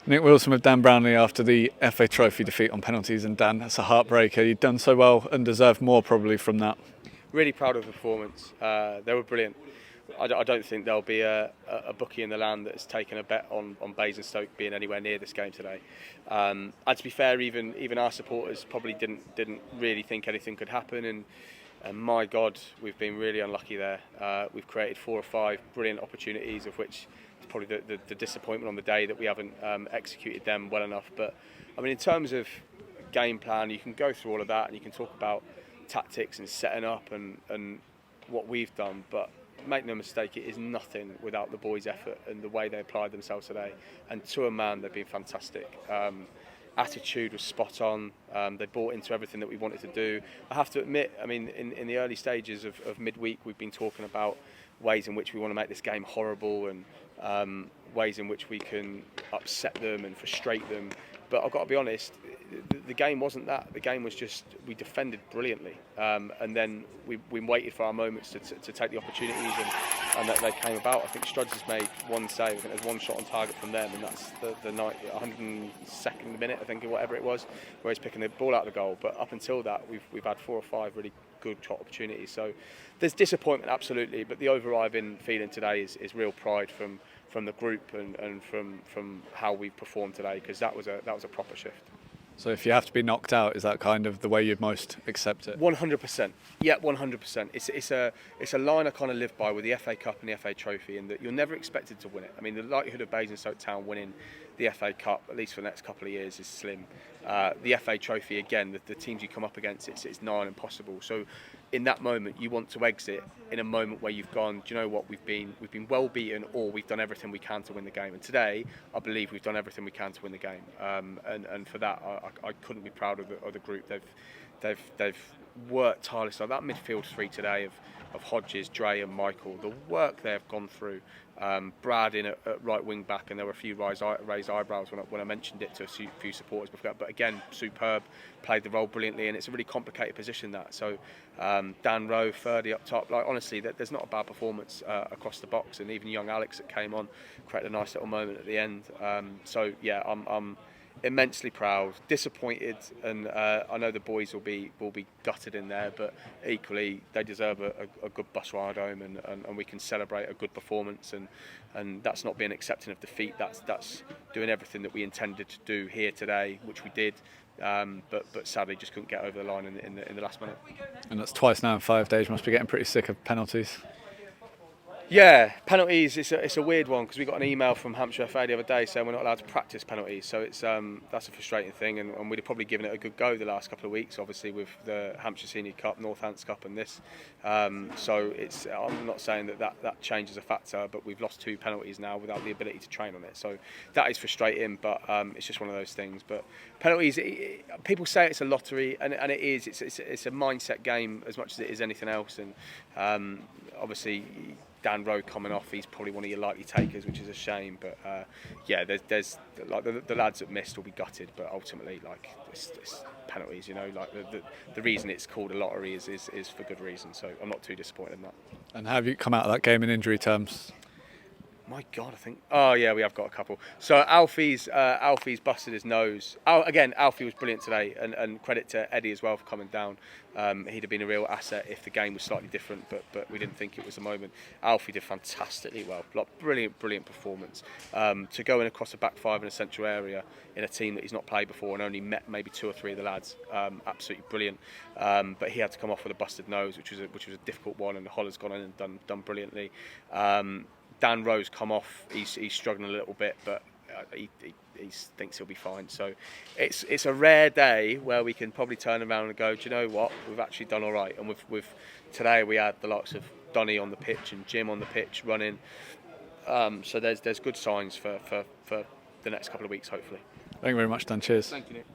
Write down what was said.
Nick Wilson with Dan Brownlie after the FA Trophy defeat on penalties, and Dan, that's a heartbreaker. You've done so well and deserved more probably from that. Really proud of the performance. They were brilliant. I don't think there'll be a bookie in the land that's taken a bet on Basingstoke being anywhere near this game today. And to be fair, even our supporters probably didn't really think anything could happen. And my God, we've been really unlucky there. We've created 4 or 5 brilliant opportunities, of which it's probably the disappointment on the day that we haven't executed them well enough. But I mean, in terms of game plan, you can go through all of that and you can talk about tactics and setting up and what we've done. But make no mistake, it is nothing without the boys' effort and the way they applied themselves today. And to a man, they've been fantastic. Attitude was spot on. They bought into everything that we wanted to do. I have to admit, I mean, in the early stages of midweek, we've been talking about ways in which we want to make this game horrible and ways in which we can upset them and frustrate them. But I've got to be honest, the game wasn't that. The game was just, we defended brilliantly. And then we waited for our moments to take the opportunities and that they came about. I think Strudge has made one save. I think there's one shot on target from them, and that's the 102nd minute, I think, or whatever it was, where he's picking the ball out of the goal. But up until that, we've had 4 or 5 really good shot opportunities. So there's disappointment, absolutely, but the overriding feeling today is real pride from the group and from how we performed today, because that was a proper shift. So if you have to be knocked out, is that kind of the way you'd most accept it? 100%. Yeah, 100%. It's a line I kind of live by with the FA Cup and the FA Trophy, in that you're never expected to win it. I mean, the likelihood of Basingstoke Town winning the FA Cup, at least for the next couple of years, is slim. The FA Trophy, again, the teams you come up against, it's nigh on impossible. So in that moment, you want to exit in a moment where you've gone, do you know what, we've been well beaten, or we've done everything we can to win the game. And today, I believe we've done everything we can to win the game. And for that, I couldn't be proud of the group. They've worked tirelessly. That midfield 3 today of Hodges, Dre and Michael, the work they have gone through. Brad in at right wing back, and there were a few raised eyebrows when I mentioned it to a few supporters before. But again, superb, played the role brilliantly, and it's a really complicated position, that. So Dan Rowe, Ferdy up top. Like, honestly, there's not a bad performance across the box, and even young Alex that came on created a nice little moment at the end. So yeah, I'm immensely proud, disappointed, and I know the boys will be gutted in there, but equally they deserve a good bus ride home, and we can celebrate a good performance, and that's not being accepting of defeat. That's doing everything that we intended to do here today, which we did. But sadly just couldn't get over the line in the last minute. And that's twice now in 5 days. You must be getting pretty sick of penalties. Yeah, penalties, it's a weird one, because we got an email from Hampshire FA the other day saying we're not allowed to practice penalties, so it's that's a frustrating thing, and we'd have probably given it a good go the last couple of weeks, obviously with the Hampshire Senior Cup, Northants Cup and this. So I'm not saying that changes a factor, but we've lost 2 penalties now without the ability to train on it, so that is frustrating, but it's just one of those things. But penalties, people say it's a lottery, and it is. It's a mindset game as much as it is anything else, and obviously Dan Rowe coming off, he's probably one of your likely takers, which is a shame. But yeah, there's like the lads that missed will be gutted, but ultimately, like, it's penalties, you know, like the reason it's called a lottery is for good reason. So I'm not too disappointed in that. And have you come out of that game in injury terms? My God, I think. Oh yeah, we have got a couple. So Alfie's busted his nose. Again, Alfie was brilliant today, and credit to Eddie as well for coming down. He'd have been a real asset if the game was slightly different, but we didn't think it was the moment. Alfie did fantastically well. Like, brilliant performance. To go in across the back 5 in a central area in a team that he's not played before and only met maybe 2 or 3 of the lads, absolutely brilliant. But he had to come off with a busted nose, which was a difficult one, and Holler's gone in and done brilliantly. Dan Rowe's come off. He's struggling a little bit, but he thinks he'll be fine. So it's a rare day where we can probably turn around and go, do you know what? We've actually done all right. And with today we had the likes of Donny on the pitch and Jim on the pitch running. So there's good signs for the next couple of weeks, hopefully. Thank you very much, Dan. Cheers. Thank you, Nick.